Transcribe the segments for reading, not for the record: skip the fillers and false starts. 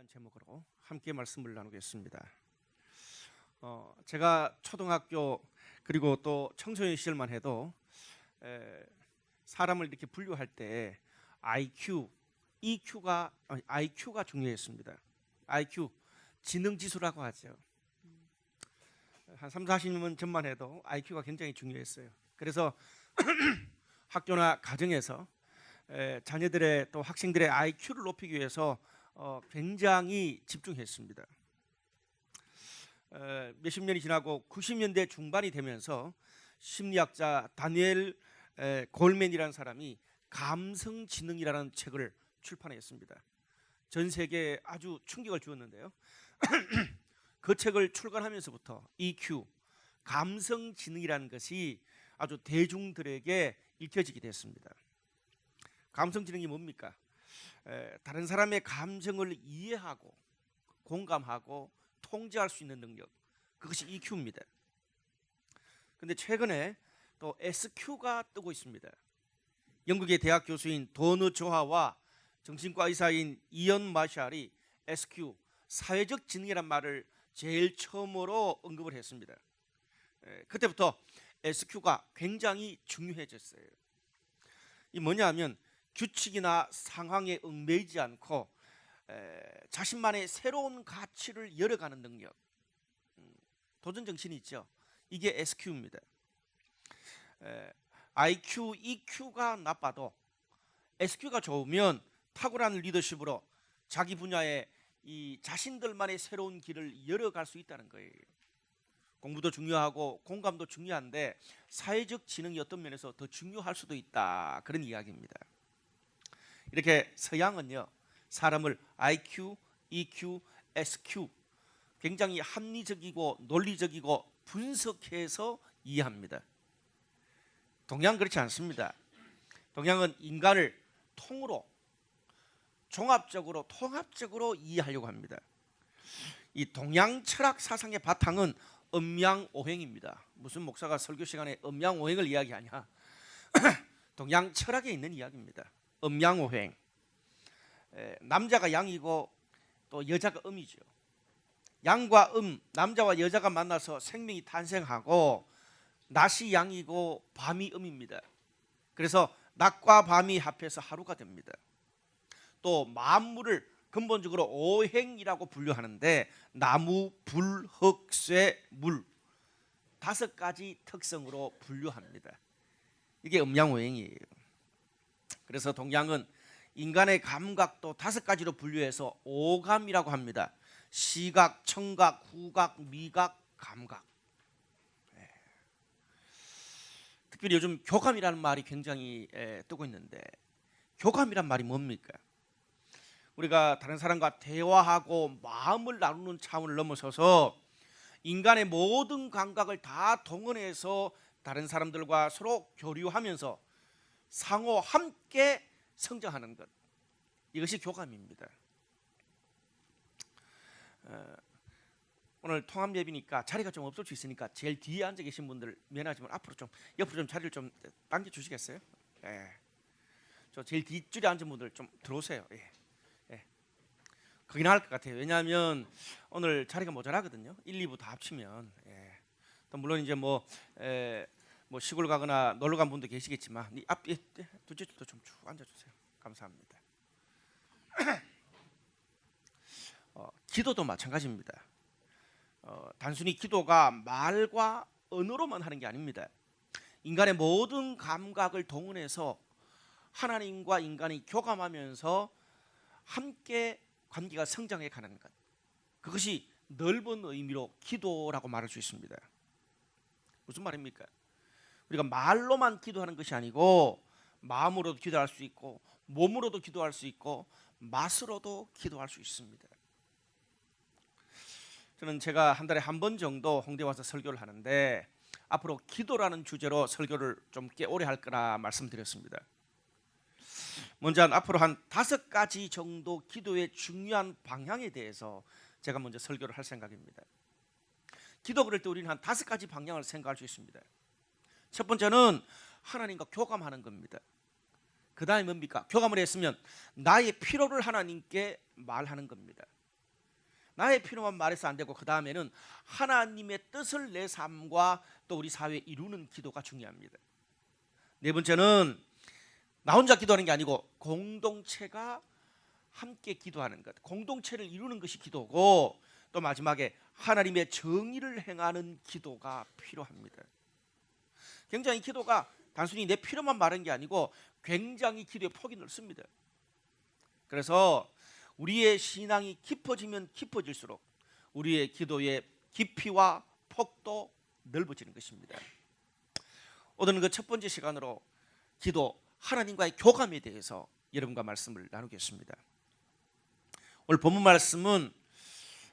이란 제목으로 함께 말씀을 나누겠습니다. 제가 초등학교 그리고 또 청소년 시절만 해도 사람을 이렇게 분류할 때 IQ, IQ가 중요했습니다. IQ, 지능지수라고 하죠. 한 3, 40년 전만 해도 IQ가 굉장히 중요했어요. 그래서 학교나 가정에서 자녀들의 또 학생들의 IQ를 높이기 위해서 굉장히 집중했습니다. 몇십 년이 지나고 90년대 중반이 되면서 심리학자 다니엘 골맨이라는 사람이 감성지능이라는 책을 출판했습니다. 전 세계에 아주 충격을 주었는데요. 그 책을 출간하면서부터 EQ, 감성지능이라는 것이 아주 대중들에게 읽혀지게 됐습니다. 감성지능이 뭡니까? 다른 사람의 감정을 이해하고 공감하고 통제할 수 있는 능력, 그것이 EQ입니다. 그런데 최근에 또 SQ가 뜨고 있습니다. 영국의 대학 교수인 도너 조하와 정신과 의사인 이언 마샬이 SQ, 사회적 지능이란 말을 제일 처음으로 언급을 했습니다. 그때부터 SQ가 굉장히 중요해졌어요. 이 뭐냐면 규칙이나 상황에 얽매이지 않고 자신만의 새로운 가치를 열어가는 능력, 도전정신이 있죠. 이게 SQ입니다. IQ, EQ가 나빠도 SQ가 좋으면 탁월한 리더십으로 자기 분야에 이 자신들만의 새로운 길을 열어갈 수 있다는 거예요. 공부도 중요하고 공감도 중요한데 사회적 지능이 어떤 면에서 더 중요할 수도 있다, 그런 이야기입니다. 이렇게 서양은요, 사람을 IQ, EQ, SQ 굉장히 합리적이고 논리적이고 분석해서 이해합니다. 동양은 그렇지 않습니다. 동양은 인간을 통으로 종합적으로 통합적으로 이해하려고 합니다. 이 동양 철학 사상의 바탕은 음양오행입니다. 무슨 목사가 설교 시간에 음양오행을 이야기하냐? 동양 철학에 있는 이야기입니다. 음양오행. 남자가 양이고 또 여자가 음이죠. 양과 남자와 여자가 만나서 생명이 탄생하고 낮이 양이고 밤이 음입니다. 그래서 낮과 밤이 합해서 하루가 됩니다. 또 만물을 근본적으로 오행이라고 분류하는데 나무, 불, 흙, 쇠, 물 5가지 특성으로 분류합니다. 이게 음양오행이에요. 그래서 동양은 인간의 감각도 5가지로 분류해서 오감이라고 합니다. 시각, 청각, 후각, 미각, 감각. 특별히 요즘 교감이라는 말이 굉장히 뜨고 있는데, 교감이란 말이 뭡니까? 우리가 다른 사람과 대화하고 마음을 나누는 차원을 넘어서서 인간의 모든 감각을 다 동원해서 다른 사람들과 서로 교류하면서 상호 함께 성장하는 것, 이것이 교감입니다. 오늘 통합 예비니까 자리가 좀 없을 수 있으니까 제일 뒤에 앉아 계신 분들 미안하지만 앞으로 좀 옆으로 좀 자리를 좀 당겨 주시겠어요? 저 제일 뒷줄에 앉은 분들 좀 들어오세요. 그긴 할 것 같아요. 왜냐하면 오늘 자리가 모자라거든요. 1, 2부 다 합치면. 또 물론 이제 뭐 시골 가거나 놀러 간 분도 계시겠지만 이 앞에 둘째 줄도 좀 쭉 앉아주세요. 감사합니다. 기도도 마찬가지입니다. 단순히 기도가 말과 언어로만 하는 게 아닙니다. 인간의 모든 감각을 동원해서 하나님과 인간이 교감하면서 함께 관계가 성장해 가는 것, 그것이 넓은 의미로 기도라고 말할 수 있습니다. 무슨 말입니까? 우리가 말로만 기도하는 것이 아니고 마음으로도 기도할 수 있고 몸으로도 기도할 수 있고 맛으로도 기도할 수 있습니다. 저는 제가 한 달에 한 번 정도 홍대 와서 설교를 하는데 앞으로 기도라는 주제로 설교를 좀 꽤 오래 할 거라 말씀드렸습니다. 먼저 앞으로 한 5가지 정도 기도의 중요한 방향에 대해서 제가 먼저 설교를 할 생각입니다. 기도 그럴 때 우리는 한 5가지 방향을 생각할 수 있습니다. 첫 번째는 하나님과 교감하는 겁니다. 그 다음에 뭡니까? 교감을 했으면 나의 필요를 하나님께 말하는 겁니다. 나의 필요만 말해서 안 되고 그 다음에는 하나님의 뜻을 내 삶과 또 우리 사회에 이루는 기도가 중요합니다. 네 번째는 나 혼자 기도하는 게 아니고 공동체가 함께 기도하는 것, 공동체를 이루는 것이 기도고, 또 마지막에 하나님의 정의를 행하는 기도가 필요합니다. 굉장히 기도가 단순히 내 필요만 말하는 게 아니고 굉장히 기도의 폭이 넓습니다. 그래서 우리의 신앙이 깊어지면 깊어질수록 우리의 기도의 깊이와 폭도 넓어지는 것입니다. 오늘은 그 첫 번째 시간으로 기도, 하나님과의 교감에 대해서 여러분과 말씀을 나누겠습니다. 오늘 본문 말씀은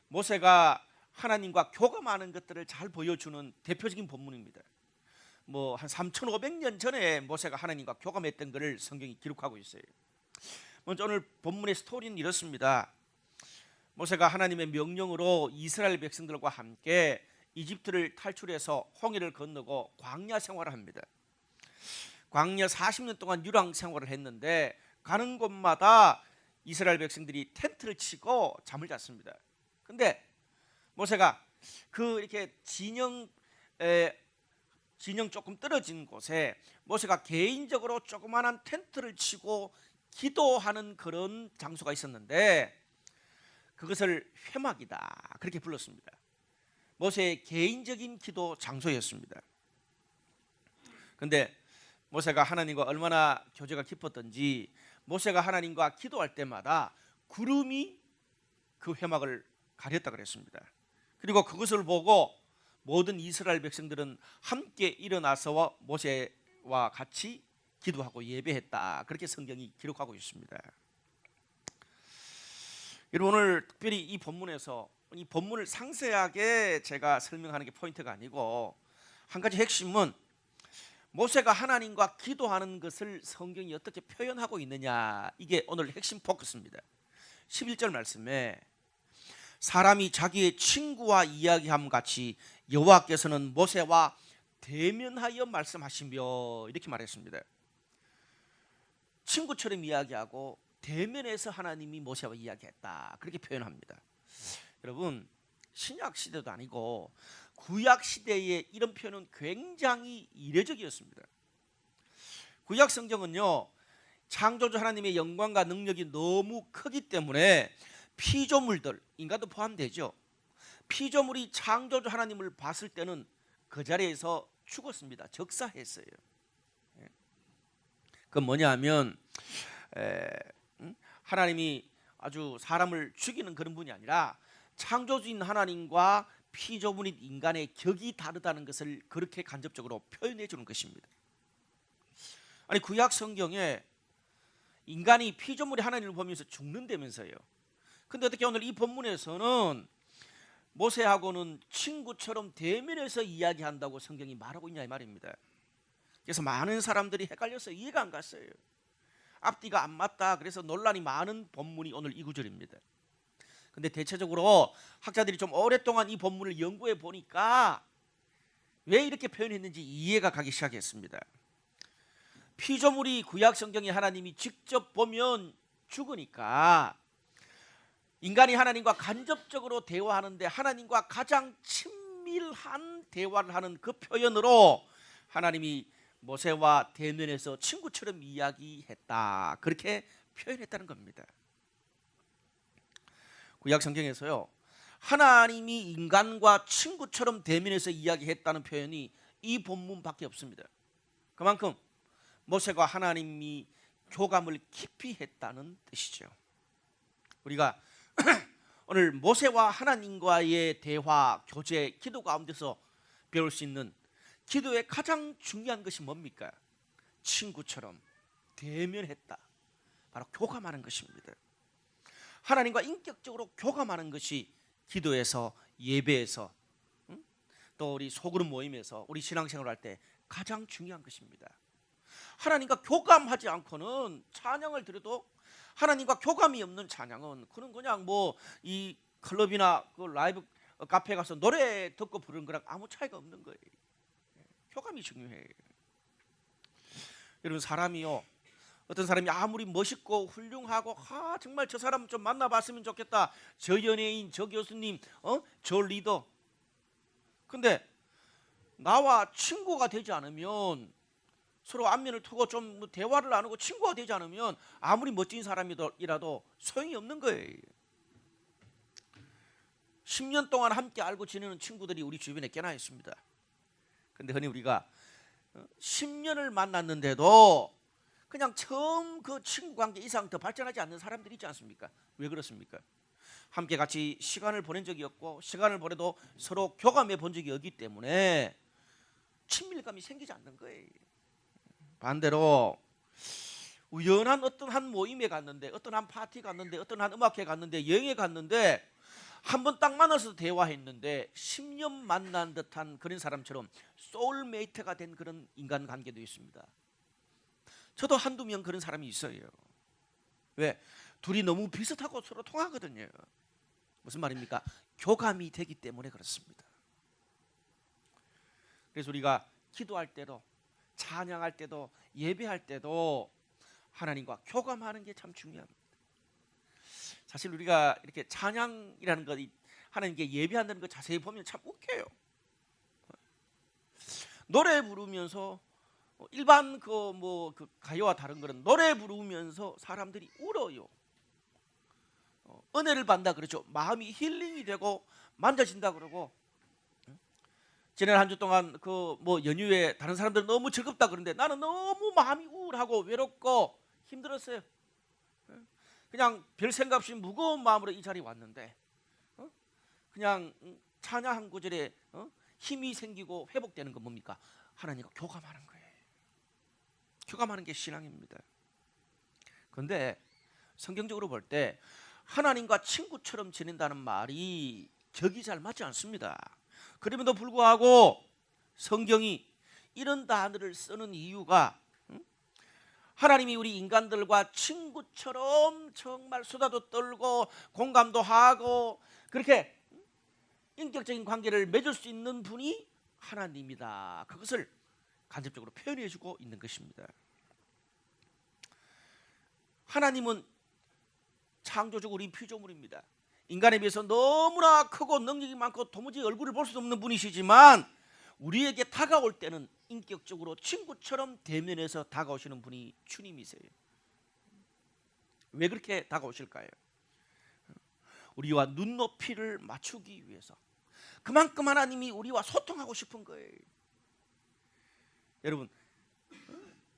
모세가 하나님과 교감하는 것들을 잘 보여주는 대표적인 본문입니다. 한 3,500년 전에 모세가 하나님과 교감했던 것을 성경이 기록하고 있어요. 먼저 오늘 본문의 스토리는 이렇습니다. 모세가 하나님의 명령으로 이스라엘 백성들과 함께 이집트를 탈출해서 홍해를 건너고 광야 생활을 합니다. 광야 40년 동안 유랑 생활을 했는데 가는 곳마다 이스라엘 백성들이 텐트를 치고 잠을 잤습니다. 근데 모세가 이렇게 진영 조금 떨어진 곳에 모세가 개인적으로 조그마한 텐트를 치고 기도하는 그런 장소가 있었는데 그것을 회막이다 그렇게 불렀습니다. 모세의 개인적인 기도 장소였습니다. 그런데 모세가 하나님과 얼마나 교제가 깊었던지 모세가 하나님과 기도할 때마다 구름이 그 회막을 가렸다 그랬습니다. 그리고 그것을 보고 모든 이스라엘 백성들은 함께 일어나서 모세와 같이 기도하고 예배했다 그렇게 성경이 기록하고 있습니다. 여러분, 오늘 특별히 이 본문에서 이 본문을 상세하게 제가 설명하는 게 포인트가 아니고 한 가지 핵심은 모세가 하나님과 기도하는 것을 성경이 어떻게 표현하고 있느냐, 이게 오늘 핵심 포커스입니다. 11절 말씀에 사람이 자기의 친구와 이야기함 같이 여호와께서는 모세와 대면하여 말씀하시며 이렇게 말했습니다. 친구처럼 이야기하고 대면해서 하나님이 모세와 이야기했다 그렇게 표현합니다. 여러분, 신약 시대도 아니고 구약 시대에 이런 표현은 굉장히 이례적이었습니다. 구약 성경은요, 창조주 하나님의 영광과 능력이 너무 크기 때문에 피조물들, 인간도 포함되죠. 피조물이 창조주 하나님을 봤을 때는 그 자리에서 죽었습니다. 적사했어요. 그건 뭐냐 하면 하나님이 아주 사람을 죽이는 그런 분이 아니라 창조주인 하나님과 피조물인 인간의 격이 다르다는 것을 그렇게 간접적으로 표현해 주는 것입니다. 아니, 구약 성경에 인간이 피조물이 하나님을 보면서 죽는다면서요. 근데 어떻게 오늘 이 본문에서는 모세하고는 친구처럼 대면해서 이야기한다고 성경이 말하고 있냐 이 말입니다. 그래서 많은 사람들이 헷갈려서 이해가 안 갔어요. 앞뒤가 안 맞다 그래서 논란이 많은 본문이 오늘 이 구절입니다. 근데 대체적으로 학자들이 좀 오랫동안 이 본문을 연구해 보니까 왜 이렇게 표현했는지 이해가 가기 시작했습니다. 피조물이 구약 성경에 하나님이 직접 보면 죽으니까 인간이 하나님과 간접적으로 대화하는데 하나님과 가장 친밀한 대화를 하는 그 표현으로 하나님이 모세와 대면해서 친구처럼 이야기했다 그렇게 표현했다는 겁니다. 구약 성경에서요, 하나님이 인간과 친구처럼 대면해서 이야기했다는 표현이 이 본문밖에 없습니다. 그만큼 모세가 하나님이 교감을 깊이 했다는 뜻이죠. 우리가 오늘 모세와 하나님과의 대화, 교제, 기도 가운데서 배울 수 있는 기도의 가장 중요한 것이 뭡니까? 친구처럼 대면했다. 바로 교감하는 것입니다. 하나님과 인격적으로 교감하는 것이 기도에서, 예배에서, 또 우리 소그룹 모임에서 우리 신앙생활을 할 때 가장 중요한 것입니다. 하나님과 교감하지 않고는 찬양을 드려도 하나님과 교감이 없는 찬양은 그는 그냥 이 클럽이나 그 라이브 카페 가서 노래 듣고 부르는 거랑 아무 차이가 없는 거예요. 교감이 중요해요. 여러분, 사람이요, 어떤 사람이 아무리 멋있고 훌륭하고 정말 저 사람 좀 만나봤으면 좋겠다. 저 연예인, 저 교수님, 저 리더. 근데 나와 친구가 되지 않으면, 서로 안면을 트고 좀 대화를 나누고 친구가 되지 않으면 아무리 멋진 사람이라도 소용이 없는 거예요. 10년 동안 함께 알고 지내는 친구들이 우리 주변에 꽤나 있습니다. 근데 흔히 우리가 10년을 만났는데도 그냥 처음 그 친구 관계 이상 더 발전하지 않는 사람들이 있지 않습니까? 왜 그렇습니까? 함께 같이 시간을 보낸 적이 없고, 시간을 보내도 서로 교감해 본 적이 없기 때문에 친밀감이 생기지 않는 거예요. 반대로 우연한 어떤 한 모임에 갔는데, 어떤 한 파티 갔는데, 어떤 한 음악회 갔는데, 여행에 갔는데 한 번 딱 만나서 대화했는데 10년 만난 듯한 그런 사람처럼 소울메이트가 된 그런 인간관계도 있습니다. 저도 한두 명 그런 사람이 있어요. 왜? 둘이 너무 비슷하고 서로 통하거든요. 무슨 말입니까? 교감이 되기 때문에 그렇습니다. 그래서 우리가 기도할 때도, 찬양할 때도, 예배할 때도 하나님과 교감하는 게 참 중요합니다. 사실 우리가 이렇게 찬양이라는 것, 하나님께 예배한다는 거 자세히 보면 참 웃겨요. 노래 부르면서 일반 그 가요와 다른 거는 노래 부르면서 사람들이 울어요. 은혜를 받는다 그러죠. 마음이 힐링이 되고 만져진다 그러고. 지난 한 주 동안 연휴에 다른 사람들은 너무 즐겁다 그러는데 나는 너무 마음이 우울하고 외롭고 힘들었어요. 그냥 별 생각 없이 무거운 마음으로 이 자리에 왔는데 그냥 찬양 한 구절에 힘이 생기고 회복되는 건 뭡니까? 하나님과 교감하는 거예요. 교감하는 게 신앙입니다. 그런데 성경적으로 볼 때 하나님과 친구처럼 지낸다는 말이 격이 잘 맞지 않습니다. 그럼에도 불구하고 성경이 이런 단어를 쓰는 이유가, 하나님이 우리 인간들과 친구처럼 정말 수다도 떨고 공감도 하고 그렇게 인격적인 관계를 맺을 수 있는 분이 하나님이다. 그것을 간접적으로 표현해 주고 있는 것입니다. 하나님은 창조적 우리 피조물입니다. 인간에 비해서 너무나 크고 능력이 많고 도무지 얼굴을 볼 수 없는 분이시지만 우리에게 다가올 때는 인격적으로 친구처럼 대면해서 다가오시는 분이 주님이세요. 왜 그렇게 다가오실까요? 우리와 눈높이를 맞추기 위해서. 그만큼 하나님이 우리와 소통하고 싶은 거예요. 여러분,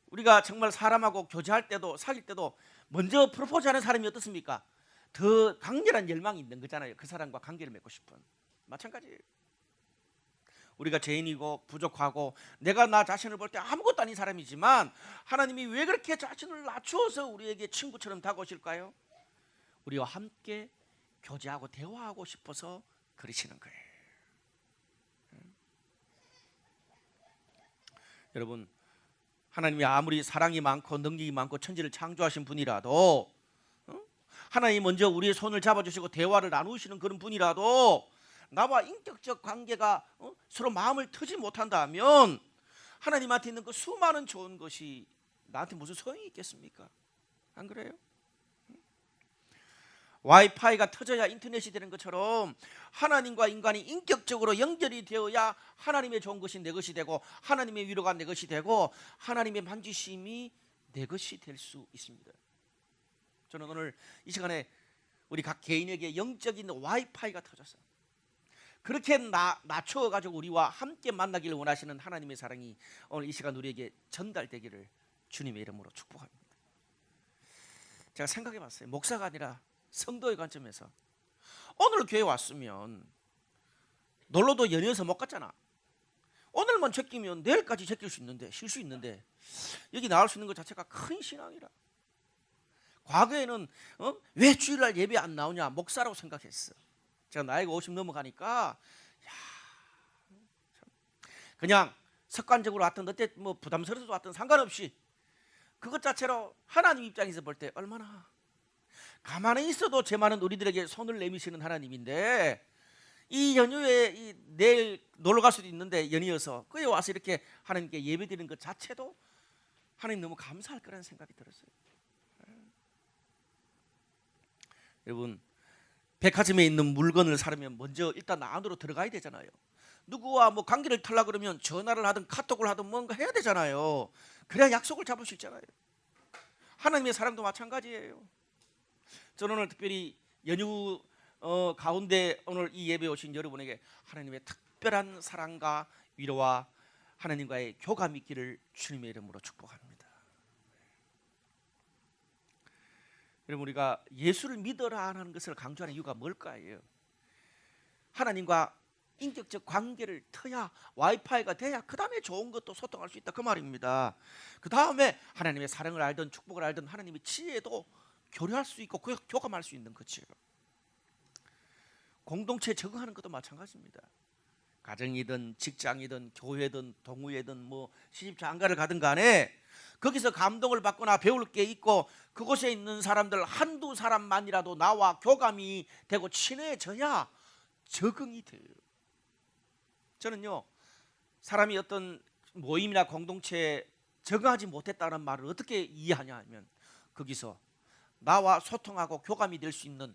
우리가 정말 사람하고 교제할 때도 사귈 때도 먼저 프로포즈하는 사람이 어떻습니까? 더 강렬한 열망이 있는 거잖아요. 그 사람과 관계를 맺고 싶은. 마찬가지예요. 우리가 죄인이고 부족하고 내가 나 자신을 볼 때 아무것도 아닌 사람이지만 하나님이 왜 그렇게 자신을 낮추어서 우리에게 친구처럼 다가오실까요? 우리와 함께 교제하고 대화하고 싶어서 그러시는 거예요. 여러분, 하나님이 아무리 사랑이 많고 능력이 많고 천지를 창조하신 분이라도, 하나님이 먼저 우리의 손을 잡아주시고 대화를 나누시는 그런 분이라도 나와 인격적 관계가 서로 마음을 트지 못한다면 하나님한테 있는 그 수많은 좋은 것이 나한테 무슨 소용이 있겠습니까? 안 그래요? 와이파이가 터져야 인터넷이 되는 것처럼 하나님과 인간이 인격적으로 연결이 되어야 하나님의 좋은 것이 내 것이 되고 하나님의 위로가 내 것이 되고 하나님의 만지심이 내 것이 될 수 있습니다. 저는 오늘 이 시간에 우리 각 개인에게 영적인 와이파이가 터졌어요. 그렇게 낮춰가지고 우리와 함께 만나기를 원하시는 하나님의 사랑이 오늘 이 시간 우리에게 전달되기를 주님의 이름으로 축복합니다. 제가 생각해봤어요. 목사가 아니라 성도의 관점에서 오늘 교회 왔으면 놀러도 연이어서 못 갔잖아. 오늘만 제끼면 내일까지 제낄 수 있는데, 쉴 수 있는데 여기 나올 수 있는 것 자체가 큰 신앙이라. 과거에는 왜 주일날 예배 안 나오냐 목사라고 생각했어. 제가 나이가 50 넘어가니까 그냥 습관적으로 왔던 어때 부담스러워서 왔던 상관없이 그것 자체로 하나님 입장에서 볼 때 얼마나 가만히 있어도 제 많은 우리들에게 손을 내미시는 하나님인데, 이 연휴에 내일 놀러 갈 수도 있는데 연이어서 그에 와서 이렇게 하나님께 예배드리는 것 자체도 하나님 너무 감사할 거라는 생각이 들었어요. 여러분, 백화점에 있는 물건을 사려면 먼저 일단 안으로 들어가야 되잖아요. 누구와 뭐 관계를 털라 그러면 전화를 하든 카톡을 하든 뭔가 해야 되잖아요. 그래야 약속을 잡을 수 있잖아요. 하나님의 사랑도 마찬가지예요. 저는 오늘 특별히 연휴 가운데 오늘 이 예배에 오신 여러분에게 하나님의 특별한 사랑과 위로와 하나님과의 교감이 있기를 주님의 이름으로 축복합니다. 여러분, 우리가 예수를 믿어라 하는 것을 강조하는 이유가 뭘까요? 하나님과 인격적 관계를 터야, 와이파이가 돼야 그 다음에 좋은 것도 소통할 수 있다, 그 말입니다. 그 다음에 하나님의 사랑을 알든 축복을 알든 하나님의 지혜도 교류할 수 있고 교감할 수 있는 거죠. 공동체에 적응하는 것도 마찬가지입니다. 가정이든 직장이든 교회든 동호회든 뭐 시집 장가를 가든 간에 거기서 감동을 받거나 배울 게 있고 그곳에 있는 사람들 한두 사람만이라도 나와 교감이 되고 친해져야 적응이 돼요. 저는요, 사람이 어떤 모임이나 공동체에 적응하지 못했다는 말을 어떻게 이해하냐 하면 거기서 나와 소통하고 교감이 될 수 있는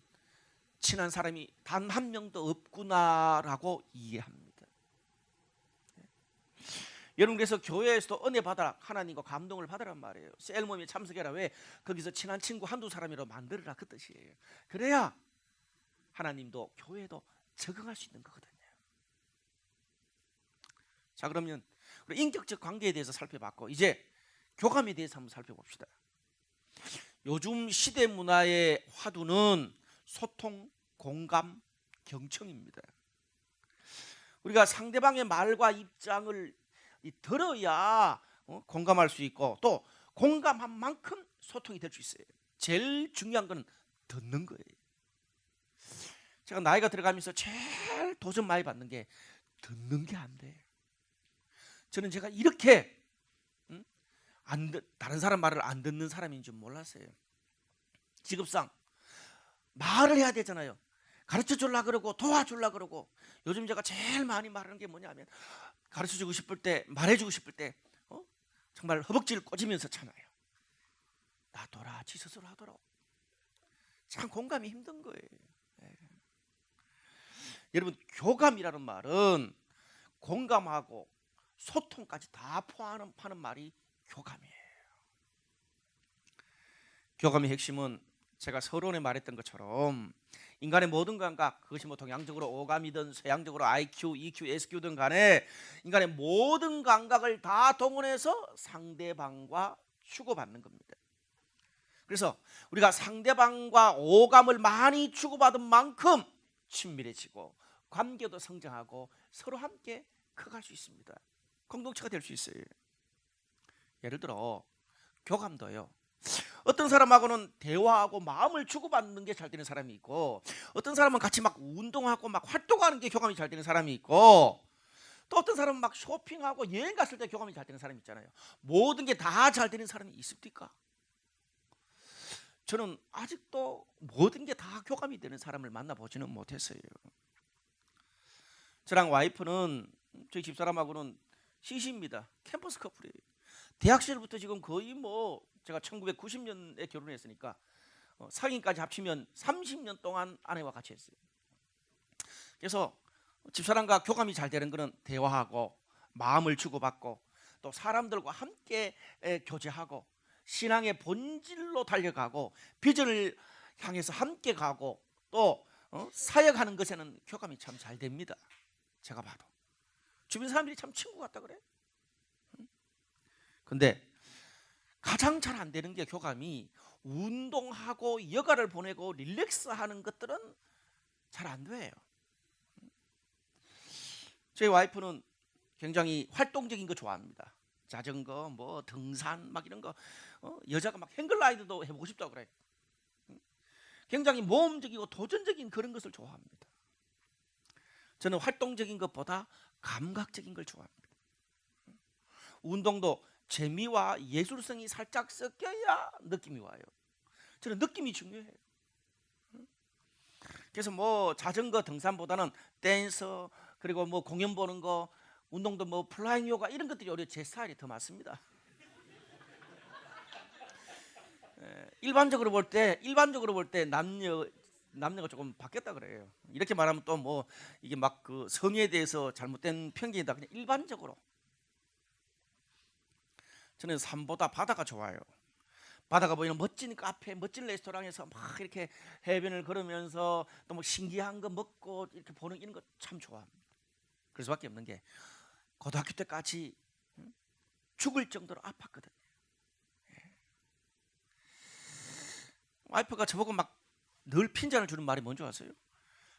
친한 사람이 단 한 명도 없구나라고 이해합니다. 여러분, 그래서 교회에서도 은혜 받아라, 하나님과 감동을 받으란 말이에요. 셀 모임에 참석해라. 왜? 거기서 친한 친구 한두 사람이라도 만들어라, 그 뜻이에요. 그래야 하나님도 교회도 적응할 수 있는 거거든요. 자, 그러면 우리 인격적 관계에 대해서 살펴봤고 이제 교감에 대해서 한번 살펴봅시다. 요즘 시대 문화의 화두는 소통, 공감, 경청입니다. 우리가 상대방의 말과 입장을 들어야 공감할 수 있고 또 공감한 만큼 소통이 될 수 있어요. 제일 중요한 건 듣는 거예요. 제가 나이가 들어가면서 제일 도전 많이 받는 게 듣는 게 안 돼. 저는 제가 이렇게 다른 사람 말을 안 듣는 사람인 줄 몰랐어요. 직업상 말을 해야 되잖아요. 가르쳐 주려고 그러고 도와주려고 그러고 요즘 제가 제일 많이 말하는 게 뭐냐면 가르쳐 주고 싶을 때, 말해 주고 싶을 때 정말 허벅지를 꼬지면서 참아요. 놔둬라, 지 스스로 하도록. 참 공감이 힘든 거예요. 네. 여러분, 교감이라는 말은 공감하고 소통까지 다 포함하는 말이 교감이에요. 교감의 핵심은 제가 서론에 말했던 것처럼 인간의 모든 감각, 그것이 뭐 동양적으로 오감이든 서양적으로 IQ, EQ, SQ든 간에 인간의 모든 감각을 다 동원해서 상대방과 주고받는 겁니다. 그래서 우리가 상대방과 오감을 많이 주고받은 만큼 친밀해지고 관계도 성장하고 서로 함께 커갈 수 있습니다. 공동체가 될 수 있어요. 예를 들어 교감도요. 어떤 사람하고는 대화하고 마음을 주고받는 게 잘 되는 사람이 있고 어떤 사람은 같이 막 운동하고 막 활동하는 게 교감이 잘 되는 사람이 있고 또 어떤 사람은 막 쇼핑하고 여행 갔을 때 교감이 잘 되는 사람이 있잖아요. 모든 게 다 잘 되는 사람이 있습니까? 저는 아직도 모든 게 다 교감이 되는 사람을 만나보지는 못했어요. 저랑 와이프는 저희 집사람하고는 시시입니다. 캠퍼스 커플이에요. 대학 시절부터 지금 거의 뭐 제가 1990년에 결혼했으니까 사귄까지 합치면 30년 동안 아내와 같이 했어요. 그래서 집사람과 교감이 잘 되는 것은 대화하고 마음을 주고받고 또 사람들과 함께 교제하고 신앙의 본질로 달려가고 비전을 향해서 함께 가고 또 사역하는 것에는 교감이 참 잘 됩니다. 제가 봐도 주변 사람들이 참 친구 같다 그래. 근데 가장 잘 안 되는 게 교감이 운동하고 여가를 보내고 릴렉스하는 것들은 잘 안 돼요. 저희 와이프는 굉장히 활동적인 거 좋아합니다. 자전거, 뭐 등산 막 이런 거 여자가 막 행글라이드도 해보고 싶다고 그래. 굉장히 모험적이고 도전적인 그런 것을 좋아합니다. 저는 활동적인 것보다 감각적인 걸 좋아합니다. 운동도 재미와 예술성이 살짝 섞여야 느낌이 와요. 저는 느낌이 중요해요. 그래서 뭐 자전거 등산보다는 댄서 그리고 뭐 공연 보는 거 운동도 뭐 플라잉 요가 이런 것들이 오히려 제 스타일이 더 맞습니다. 일반적으로 볼 때 남녀가 조금 바뀌었다 그래요. 이렇게 말하면 또 뭐 이게 막 그 성에 대해서 잘못된 편견이다. 그냥 일반적으로 저는 산보다 바다가 좋아요. 바다가 보이는 멋진 카페, 멋진 레스토랑에서 막 이렇게 해변을 걸으면서 또 뭐 신기한 거 먹고 이렇게 보는 이런 거 참 좋아합니다. 그럴 수밖에 없는 게 고등학교 때까지 죽을 정도로 아팠거든요. 와이프가 저보고 막 늘 핀잔을 주는 말이 뭔지 아세요?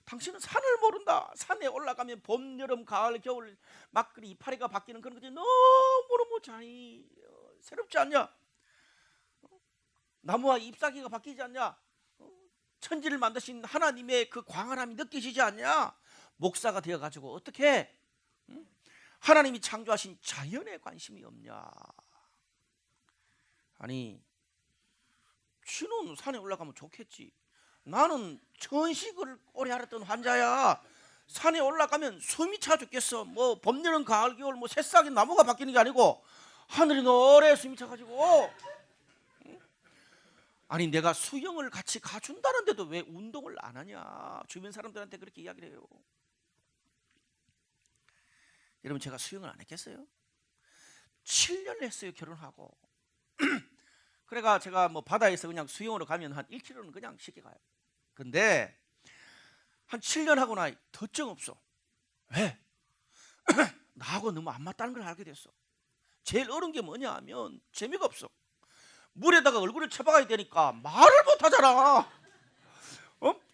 당신은 산을 모른다. 산에 올라가면 봄, 여름, 가을, 겨울 막 이파리가 바뀌는 그런 것이 너무너무 잘 새롭지 않냐? 나무와 잎사귀가 바뀌지 않냐? 천지를 만드신 하나님의 그 광활함이 느껴지지 않냐? 목사가 되어가지고 어떻게 하나님이 창조하신 자연에 관심이 없냐? 아니, 신은 산에 올라가면 좋겠지. 나는 천식을 오래 앓았던 환자야. 산에 올라가면 숨이 차 죽겠어. 뭐 봄, 여름, 가을, 겨울 뭐 새싹이 나무가 바뀌는 게 아니고 하늘이 노래 숨이 차가지고. 아니 내가 수영을 같이 가준다는데도 왜 운동을 안 하냐? 주변 사람들한테 그렇게 이야기를 해요. 여러분 제가 수영을 안 했겠어요? 7년 했어요 결혼하고. 그래가 제가 뭐 바다에서 그냥 수영으로 가면 한 1km는 그냥 쉽게 가요. 근데 한 7년 하고 나니 더 정 없어. 왜? 나하고 너무 안 맞다는 걸 알게 됐어. 제일 어려운 게 뭐냐 하면 재미가 없어. 물에다가 얼굴을 쳐박아야 되니까 말을 못 하잖아.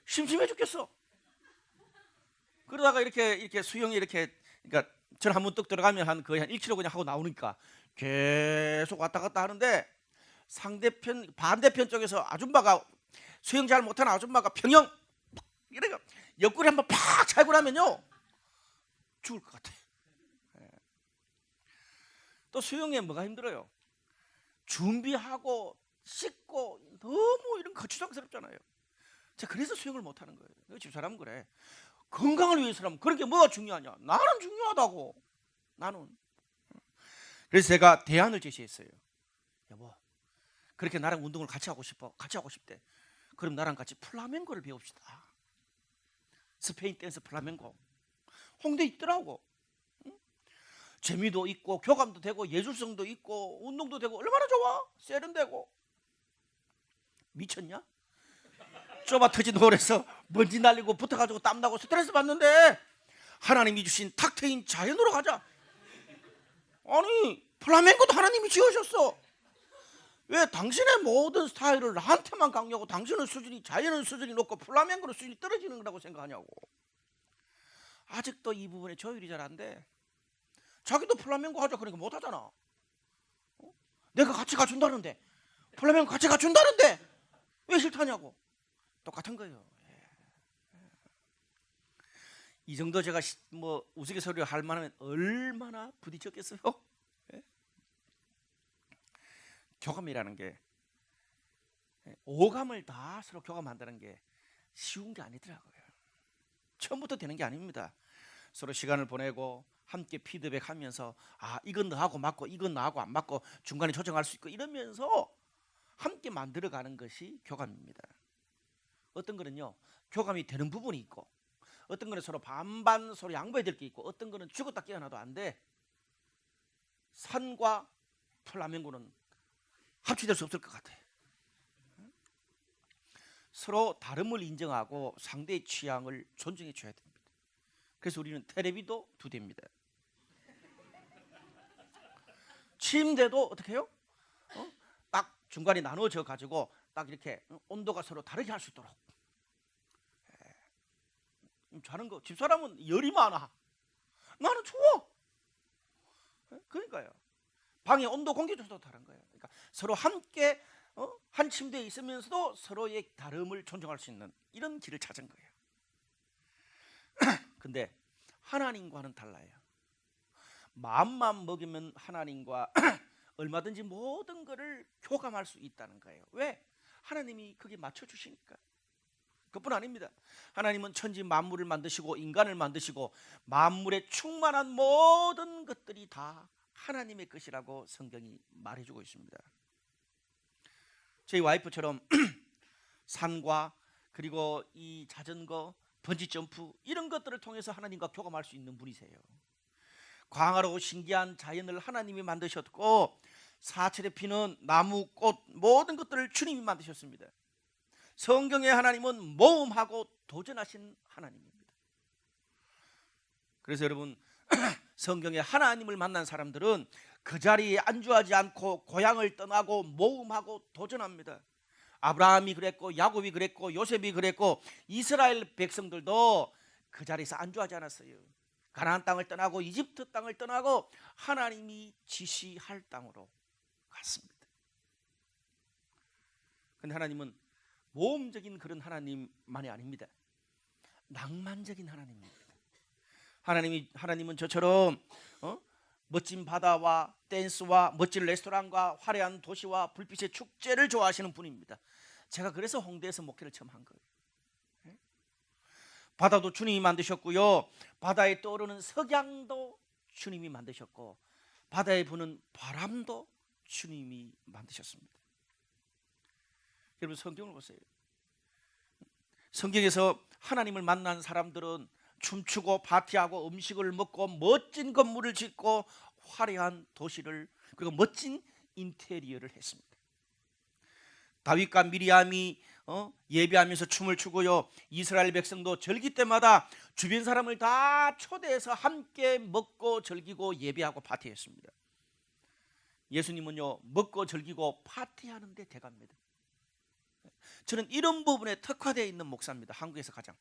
심심해 죽겠어. 그러다가 이렇게 수영이 이렇게 그러니까 전 한 번 뚝 들어가면 한 거의 한 1km 그냥 하고 나오니까 계속 왔다 갔다 하는데 반대편 쪽에서 아줌마가 수영 잘 못하는 아줌마가 평영 이래가 옆구리 한번 팍 차고 나면요 죽을 것 같아. 또 수영에 뭐가 힘들어요? 준비하고 씻고 너무 이런 거추장스럽잖아요. 제가 그래서 수영을 못하는 거예요. 집사람은 그래. 건강을 위해서라면 그런 게 뭐가 중요하냐? 나는 중요하다고. 나는. 그래서 제가 대안을 제시했어요. 여보, 그렇게 나랑 운동을 같이 하고 싶어. 같이 하고 싶대. 그럼 나랑 같이 플라멩코를 배웁시다. 스페인 댄스 플라멩코. 홍대 있더라고. 재미도 있고 교감도 되고 예술성도 있고 운동도 되고 얼마나 좋아. 세련되고. 미쳤냐? 좁아 터진 홀에서 먼지 날리고 붙어가지고 땀나고 스트레스 받는데 하나님이 주신 탁 트인 자연으로 가자. 아니 플라멩코도 하나님이 지으셨어. 왜 당신의 모든 스타일을 나한테만 강요하고 당신의 수준이 자연의 수준이 높고 플라멩코의 수준이 떨어지는 거라고 생각하냐고. 아직도 이 부분에 조율이 잘 안 돼. 자기도 플라멩코 하자 그러니까 못 하잖아. 내가 같이 가준다는데 플라멩코 같이 가준다는데 왜 싫다냐고. 똑같은 거예요. 이 정도 제가 뭐 우스갯소리를 할 만하면 얼마나 부딪혔겠어요. 교감이라는 게 오감을 다 서로 교감한다는 게 쉬운 게 아니더라고요. 처음부터 되는 게 아닙니다. 서로 시간을 보내고 함께 피드백하면서 이건 너하고 맞고 이건 나하고 안 맞고 중간에 조정할 수 있고 이러면서 함께 만들어가는 것이 교감입니다. 어떤 거는요 교감이 되는 부분이 있고 어떤 거는 서로 반반 서로 양보해야 될 게 있고 어떤 거는 죽었다 깨어나도 안 돼. 산과 플라멩코는 합치될 수 없을 것 같아. 서로 다름을 인정하고 상대의 취향을 존중해 줘야 됩니다. 그래서 우리는 테레비도 2대입니다. 침대도 어떻게 해요? 딱 중간에 나눠져 가지고 딱 이렇게 온도가 서로 다르게 할 수 있도록. 자는 거 집사람은 열이 많아. 나는 추워. 그러니까요. 방의 온도 공기 조절도 다른 거예요. 그러니까 서로 함께 한 침대에 있으면서도 서로의 다름을 존중할 수 있는 이런 길을 찾은 거예요. 근데 하나님과는 달라요. 마음만 먹이면 하나님과 얼마든지 모든 것을 교감할 수 있다는 거예요. 왜? 하나님이 거기에 맞춰주시니까. 그뿐 아닙니다. 하나님은 천지 만물을 만드시고 인간을 만드시고 만물에 충만한 모든 것들이 다 하나님의 것이라고 성경이 말해주고 있습니다. 저희 와이프처럼 산과 그리고 이 자전거, 번지점프 이런 것들을 통해서 하나님과 교감할 수 있는 분이세요. 광활하고 신기한 자연을 하나님이 만드셨고 사철에 피는 나무, 꽃 모든 것들을 주님이 만드셨습니다. 성경의 하나님은 모험하고 도전하신 하나님입니다. 그래서 여러분 성경의 하나님을 만난 사람들은 그 자리에 안주하지 않고 고향을 떠나고 모험하고 도전합니다. 아브라함이 그랬고 야곱이 그랬고 요셉이 그랬고 이스라엘 백성들도 그 자리에서 안주하지 않았어요. 가나안 땅을 떠나고 이집트 땅을 떠나고 하나님이 지시할 땅으로 갔습니다. 그런데 하나님은 모험적인 그런 하나님만이 아닙니다. 낭만적인 하나님입니다. 하나님은 저처럼 멋진 바다와 댄스와 멋진 레스토랑과 화려한 도시와 불빛의 축제를 좋아하시는 분입니다. 제가 그래서 홍대에서 목회를 처음 한 거예요. 바다도 주님이 만드셨고요, 바다에 떠오르는 석양도 주님이 만드셨고 바다에 부는 바람도 주님이 만드셨습니다. 여러분 성경을 보세요. 성경에서 하나님을 만난 사람들은 춤추고 파티하고 음식을 먹고 멋진 건물을 짓고 화려한 도시를 그리고 멋진 인테리어를 했습니다. 다윗과 미리암이 예배하면서 춤을 추고요, 이스라엘 백성도 절기 때마다 주변 사람을 다 초대해서 함께 먹고 즐기고 예배하고 파티했습니다. 예수님은요 먹고 즐기고 파티하는 데 대가입니다. 저는 이런 부분에 특화되어 있는 목사입니다. 한국에서 가장.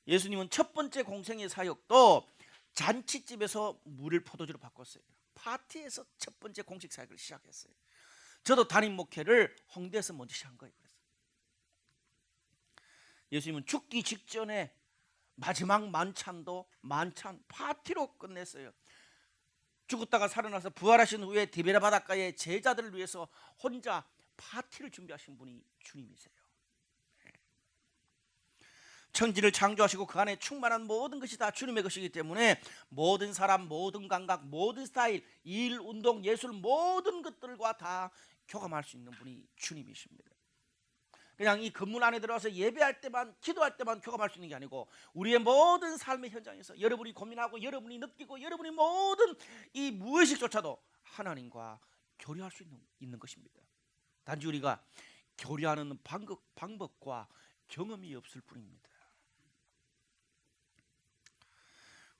예수님은 첫 번째 공생의 사역도 잔치집에서 물을 포도주로 바꿨어요. 파티에서 첫 번째 공식 사역을 시작했어요. 저도 담임 목회를 홍대에서 먼저 시작한 거예요. 그래서 예수님은 죽기 직전에 마지막 만찬도 만찬 파티로 끝냈어요. 죽었다가 살아나서 부활하신 후에 디베라 바닷가에 제자들을 위해서 혼자 파티를 준비하신 분이 주님이세요. 천지를 창조하시고 그 안에 충만한 모든 것이 다 주님의 것이기 때문에 모든 사람, 모든 감각, 모든 스타일, 일, 운동, 예술 모든 것들과 다 교감할 수 있는 분이 주님이십니다. 그냥 이 건물 안에 들어와서 예배할 때만, 기도할 때만 교감할 수 있는 게 아니고 우리의 모든 삶의 현장에서 여러분이 고민하고 여러분이 느끼고 여러분이 모든 이 무의식조차도 하나님과 교류할 수 있는 것입니다. 단지 우리가 교류하는 방법과 경험이 없을 뿐입니다.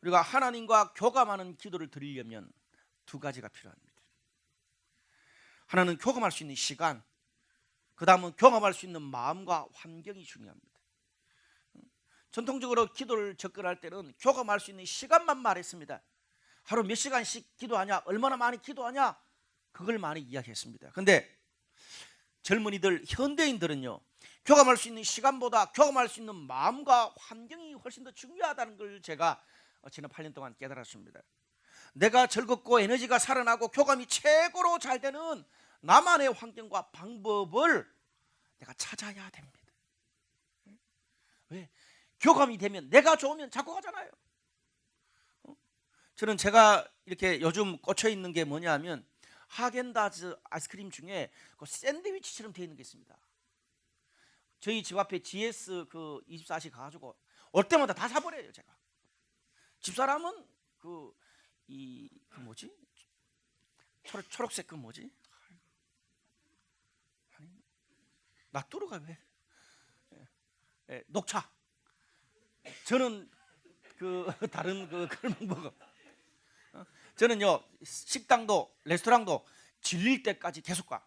우리가 하나님과 교감하는 기도를 드리려면 두 가지가 필요합니다. 하나는 교감할 수 있는 시간, 그 다음은 경험할 수 있는 마음과 환경이 중요합니다. 전통적으로 기도를 접근할 때는 교감할 수 있는 시간만 말했습니다. 하루 몇 시간씩 기도하냐, 얼마나 많이 기도하냐, 그걸 많이 이야기했습니다. 그런데 젊은이들, 현대인들은요 교감할 수 있는 시간보다 교감할 수 있는 마음과 환경이 훨씬 더 중요하다는 걸 제가 지난 8년 동안 깨달았습니다. 내가 즐겁고 에너지가 살아나고 교감이 최고로 잘 되는 나만의 환경과 방법을 내가 찾아야 됩니다. 왜? 교감이 되면 내가 좋으면 자꾸 가잖아요. 저는 제가 이렇게 요즘 꽂혀 있는 게 뭐냐면 하겐다즈 아이스크림 중에 그 샌드위치처럼 되어 있는 게 있습니다. 저희 집 앞에 GS 그 24시 가가지고 올 때마다 다 사버려요. 제가 집사람은 그 뭐지? 초록색 그 뭐지? 나뚜루가 왜? 녹차. 저는 그 다른 그걸 먹어. 저는요 식당도 레스토랑도 질릴 때까지 계속 가.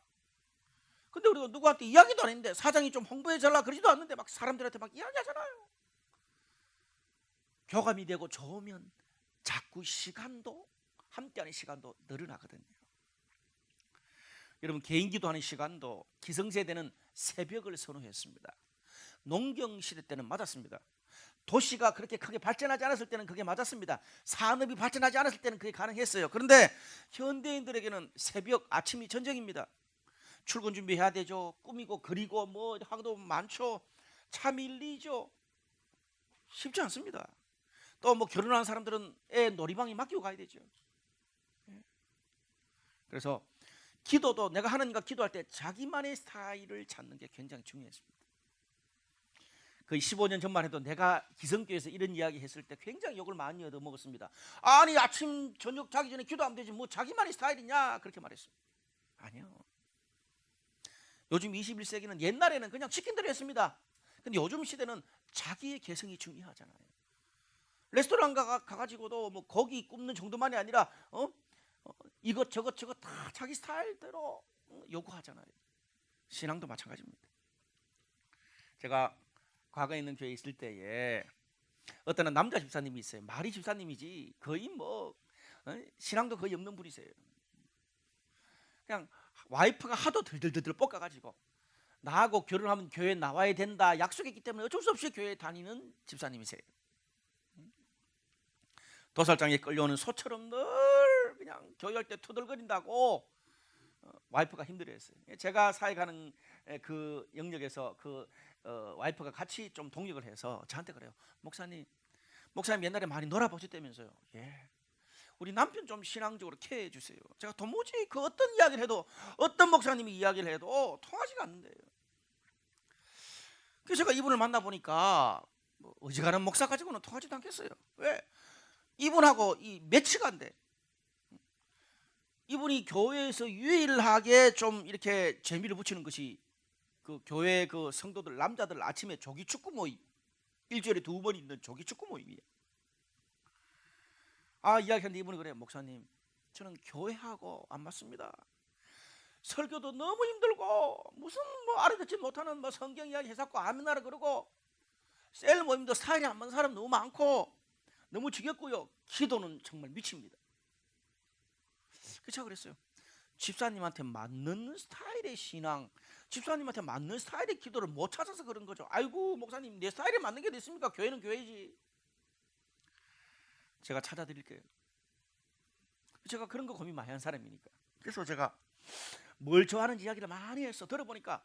근데 우리가 누구한테 이야기도 안 했는데 사장이 좀 홍보해달라 그러지도 않는데 막 사람들한테 막 이야기하잖아요. 교감이 되고 좋으면 자꾸 시간도 함께하는 시간도 늘어나거든요. 여러분 개인 기도하는 시간도 기성세대는 새벽을 선호했습니다. 농경시대 때는 맞았습니다. 도시가 그렇게 크게 발전하지 않았을 때는 그게 맞았습니다. 산업이 발전하지 않았을 때는 그게 가능했어요. 그런데 현대인들에게는 새벽, 아침이 전쟁입니다. 출근 준비해야 되죠. 꾸미고 그리고 뭐 하도 많죠. 차 밀리죠. 쉽지 않습니다. 또 뭐 결혼한 사람들은 애 놀이방에 맡기고 가야 되죠. 그래서 기도도 내가 하나님과 기도할 때 자기만의 스타일을 찾는 게 굉장히 중요했습니다. 거의 15년 전만 해도 내가 기성교회에서 이런 이야기 했을 때 굉장히 욕을 많이 얻어먹었습니다. 아니 아침 저녁 자기 전에 기도하면 되지 뭐 자기만의 스타일이냐 그렇게 말했어요. 아니요. 요즘 21세기는 옛날에는 그냥 시킨 대로 했습니다. 근데 요즘 시대는 자기의 개성이 중요하잖아요. 레스토랑 가가지고도 뭐 고기 굽는 정도만이 아니라 이것저것 다 자기 스타일대로 요구하잖아요. 신앙도 마찬가지입니다. 제가 과거에 있는 교회에 있을 때에 어떤 남자 집사님이 있어요. 마리 집사님이지 거의 뭐 신앙도 거의 없는 분이세요. 그냥 와이프가 하도 들들들들 볶아가지고 나하고 결혼하면 교회에 나와야 된다 약속했기 때문에 어쩔 수 없이 교회에 다니는 집사님이세요. 도살장에 끌려오는 소처럼 늘 그냥 교회할 때 투덜거린다고 와이프가 힘들어했어요. 제가 사역하는 그 영역에서 와이프가 같이 좀 동력을 해서 저한테 그래요. 목사님 옛날에 많이 놀아보셨다면서요. 예. 우리 남편 좀 신앙적으로 케어해 주세요. 제가 도무지 그 어떤 이야기를 해도 어떤 목사님이 이야기를 해도 통하지가 않는데요. 그래서 제가 이분을 만나보니까 뭐 어지간한 목사 가지고는 통하지도 않겠어요. 왜? 이분하고 이 매치가 안 돼. 이분이 교회에서 유일하게 좀 이렇게 재미를 붙이는 것이 그 교회 그 성도들 남자들 아침에 조기 축구 모임 일주일에 2번 있는 조기 축구 모임이에요. 이야기하는데 이분이 그래요. 목사님 저는 교회하고 안 맞습니다. 설교도 너무 힘들고 무슨 뭐 알아듣지 못하는 뭐 성경 이야기 해서 아멘하라 그러고 셀 모임도 스타일이 안 맞는 사람 너무 많고 너무 지겹고요. 기도는 정말 미칩니다. 그래서 제가 그랬어요. 집사님한테 맞는 스타일의 신앙, 집사님한테 맞는 스타일의 기도를 못 찾아서 그런 거죠. 아이고 목사님 내 스타일에 맞는 게 됐습니까? 교회는 교회지. 제가 찾아드릴게요. 제가 그런 거 고민 많이 하는 사람이니까. 그래서 제가 뭘 좋아하는지 이야기를 많이 했어. 들어보니까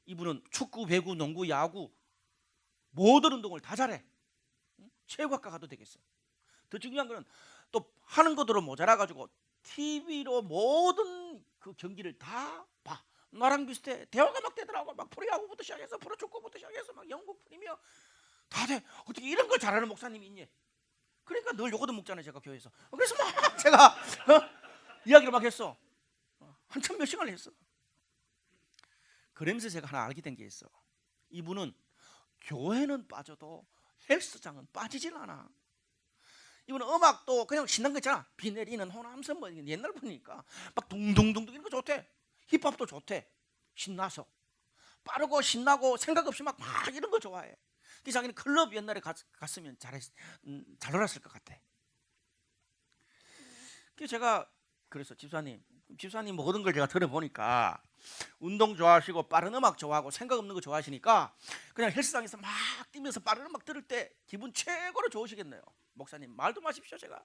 이분은 축구, 배구, 농구, 야구 모든 운동을 다 잘해. 체육학과 가도 되겠어. 더 중요한 거는 또 하는 것으로 모자라가지고 TV로 모든 그 경기를 다 봐. 나랑 비슷해. 대화가 막 되더라고. 막 프로야구부터 시작해서 프로축구부터 시작해서 막 영국 프리미어 다 돼. 어떻게 이런 걸 잘하는 목사님이 있니? 그러니까 늘 요거도 먹잖아요. 제가 교회에서. 그래서 막 제가 이야기를 막 했어. 한참 몇 시간을 했어. 그러면서 제가 하나 알게 된 게 있어. 이분은 교회는 빠져도 헬스장은 빠지질 않아. 이분은 음악도 그냥 신난 거 있잖아. 비 내리는 호남선 뭐 옛날 보니까 막 둥둥둥둥 이런 거 좋대. 힙합도 좋대. 신나서 빠르고 신나고 생각 없이 막 이런 거 좋아해. 그래서 자기는 클럽 옛날에 갔으면 잘 놀았을 것 같아. 그래서 제가 그래서 집사님 모든 걸 제가 들어보니까 운동 좋아하시고 빠른 음악 좋아하고 생각 없는 거 좋아하시니까 그냥 헬스장에서 막 뛰면서 빠른 음악 들을 때 기분 최고로 좋으시겠네요. 목사님 말도 마십시오. 제가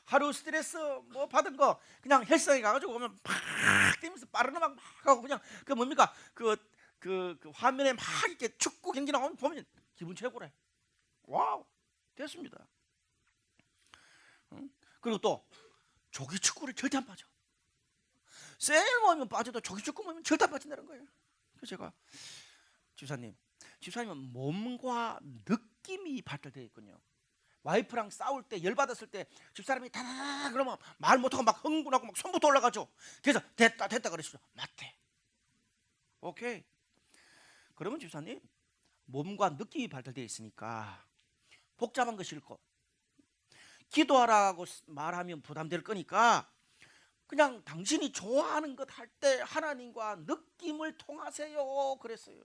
하루 스트레스 뭐 받은 거 그냥 헬스장에 가가지고 오면 막 뛰면서 빠른 음악 막 하고 그냥 그 뭡니까 그 화면에 막 이렇게 축구 경기 나오면 보면 기분 최고래. 와우 됐습니다. 그리고 또 조기 축구를 절대 안 빠져. 세일 모이면 빠져도 조기 축구 모이면 절대 안 빠진다는 거예요. 그래서 제가 집사님은 몸과 느낌이 발달되어 있군요. 와이프랑 싸울 때 열받았을 때 집사람이 다다다 그러면 말 못하고 막 흥분하고 막 손부터 올라가죠. 그래서 됐다 그러시죠. 맞대. 오케이. 그러면 집사님 몸과 느낌이 발달되어 있으니까 복잡한 거 싫고 기도하라고 말하면 부담될 거니까 그냥 당신이 좋아하는 것 할 때 하나님과 느낌을 통하세요 그랬어요.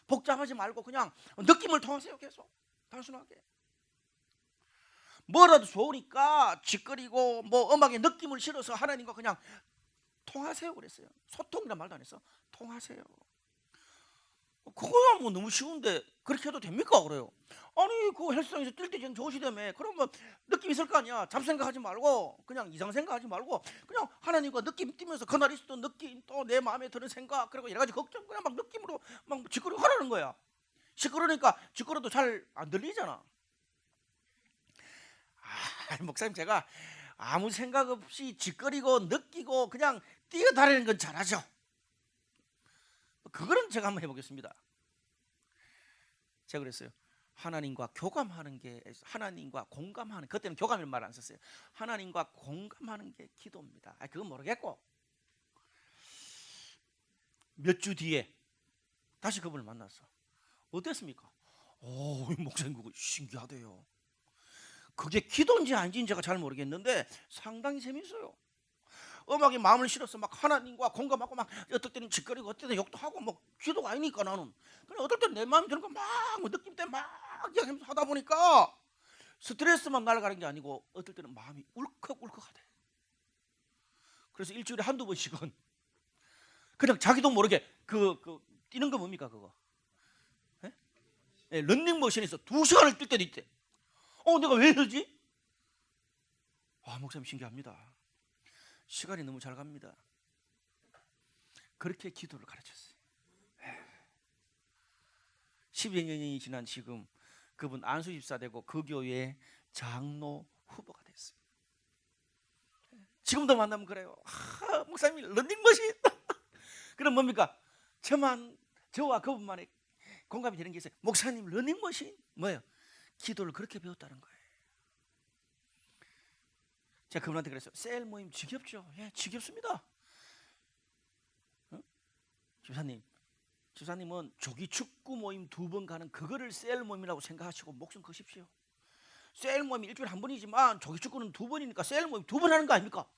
복잡하지 말고 그냥 느낌을 통하세요. 계속 단순하게 뭐라도 좋으니까 짓거리고 뭐 음악에 느낌을 실어서 하나님과 그냥 통하세요 그랬어요. 소통이란 말도 안 했어. 통하세요. 그거야 뭐 너무 쉬운데 그렇게 해도 됩니까? 그래요. 아니 그 헬스장에서 뛸 때 전 좋으시다며. 그러면 느낌 있을 거 아니야. 잡생각하지 말고 그냥 이상 생각하지 말고 그냥 하나님과 느낌 뛰면서 그날 있었던 느낌 또 내 마음에 드는 생각 그리고 여러 가지 걱정 그냥 막 느낌으로 막 짓거리고 하라는 거야. 시끄러우니까 짓거려도 잘 안 들리잖아. 목사님 제가 아무 생각 없이 짓거리고 느끼고 그냥 뛰어다니는 건 잘하죠. 그거는 제가 한번 해보겠습니다. 제가 그랬어요. 하나님과 교감하는 게, 하나님과 공감하는, 그때는 교감이라는 말 안 썼어요. 하나님과 공감하는 게 기도입니다. 그건 모르겠고 몇 주 뒤에 다시 그분을 만났어. 어땠습니까? 오, 목사님 그거 신기하대요. 그게 기도인지 아닌지 제가 잘 모르겠는데 상당히 재밌어요. 음악에 마음을 실어서 막 하나님과 공감하고 막 어떨 때는 짓거리고 어떨 때는 욕도 하고 뭐 기도가 아니니까 나는. 그래 어떨 때는 내 마음이 드는 거 막 느낌 때 막 이야기하면서 하다 보니까 스트레스만 날아가는 게 아니고 어떨 때는 마음이 울컥울컥하대. 그래서 일주일에 한두 번씩은 그냥 자기도 모르게 뛰는 거 뭡니까 그거? 예, 런닝머신에서 2시간을 뛸 때도 있대. 내가 왜 이러지? 목사님 신기합니다. 시간이 너무 잘 갑니다. 그렇게 기도를 가르쳤어요. 10여 년이 지난 지금 그분 안수 집사 되고 그 교회의 장로 후보가 됐어요. 지금도 만나면 그래요. 목사님 런닝머신. 그럼 뭡니까? 저와 그분만의 공감이 되는 게 있어요. 목사님 런닝머신 뭐예요? 기도를 그렇게 배웠다는 거예요. 제가 그분한테 그랬어요. 셀 모임 지겹죠? 예, 지겹습니다. 집사님은 조기 축구 모임 2번 가는 그거를 셀 모임이라고 생각하시고 목숨 거십시오. 셀 모임이 일주일에 한 번이지만 조기 축구는 2번이니까 셀 모임 2번 하는 거 아닙니까?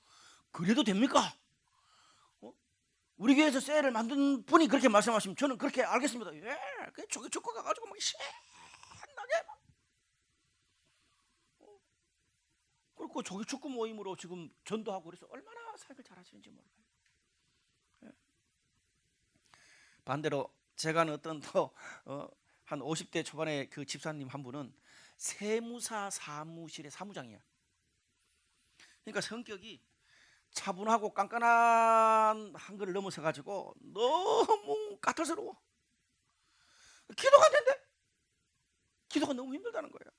그래도 됩니까? 우리 교회에서 셀을 만든 분이 그렇게 말씀하시면 저는 그렇게 알겠습니다. 예, 조기 축구 가가지고 막 신나게 막. 그리고 조기 축구 모임으로 지금 전도하고 그래서 얼마나 사역을 잘하시는지 모르겠어요. 예. 반대로 제가 아는 어떤 한 50대 초반의 그 집사님 한 분은 세무사 사무실의 사무장이야. 그러니까 성격이 차분하고 깐깐한 한글을 넘어서 가지고 너무 까탈스러워. 기도가 안 된대. 기도가 너무 힘들다는 거야.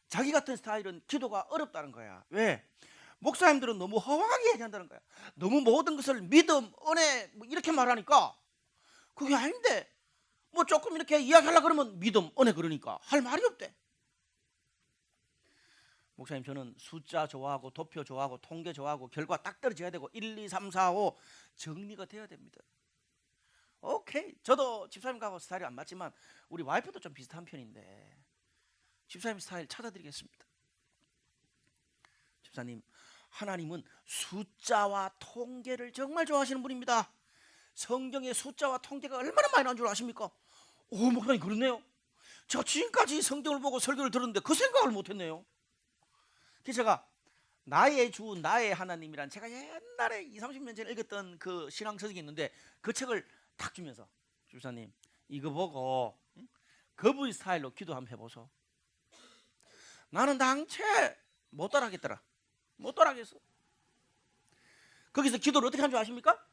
자기 같은 스타일은 기도가 어렵다는 거야. 왜? 목사님들은 너무 허황하게 얘기한다는 거야. 너무 모든 것을 믿음, 은혜 뭐 이렇게 말하니까 그게 아닌데 뭐 조금 이렇게 이야기하려고 그러면 믿음, 은혜 그러니까 할 말이 없대. 목사님 저는 숫자 좋아하고 도표 좋아하고 통계 좋아하고 결과 딱 떨어져야 되고 1, 2, 3, 4, 5 정리가 돼야 됩니다. 오케이. 저도 집사님하고 스타일이 안 맞지만 우리 와이프도 좀 비슷한 편인데 집사님 스타일 찾아드리겠습니다. 집사님, 하나님은 숫자와 통계를 정말 좋아하시는 분입니다. 성경의 숫자와 통계가 얼마나 많이 나온 줄 아십니까? 목사님 그렇네요. 제가 지금까지 성경을 보고 설교를 들었는데 그 생각을 못했네요. 그래서 제가 나의 주 나의 하나님이란 제가 옛날에 20, 30년 전에 읽었던 그 신앙서적이 있는데 그 책을 탁 주면서 집사님 이거 보고 그분 스타일로 기도 한번 해보소. 나는 당최 못 따라하겠더라. 못 따라하겠어. 거기서 기도를 어떻게 한 줄 아십니까?